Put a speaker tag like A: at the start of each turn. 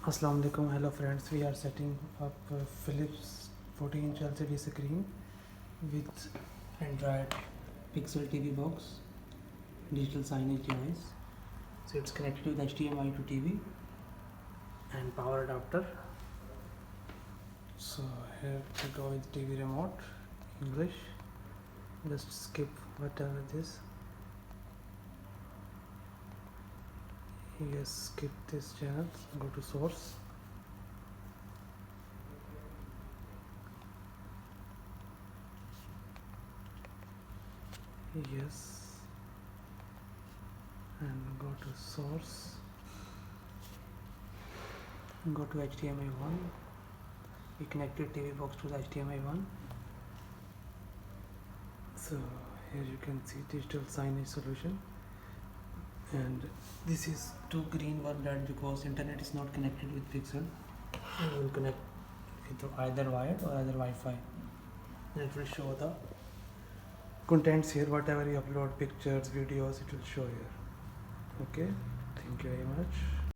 A: Assalamu alaikum, hello friends. We are setting up Philips 14-inch LCD screen with Android Pixel TV box, digital signage device. So it's connected with HDMI to TV and power adapter. So here to go with TV remote, English. Just skip whatever this. Yes, skip this channel. Go to source. Yes, and go to source. Go to HDMI 1. We connected TV box to the HDMI 1. So here you can see digital signage solution, and this is two green, one red, because internet is not connected with Pixel. You will connect with either wired or either Wi-Fi, and it will show the contents here. Whatever you upload, pictures, videos, it will show here. Okay, thank you very much.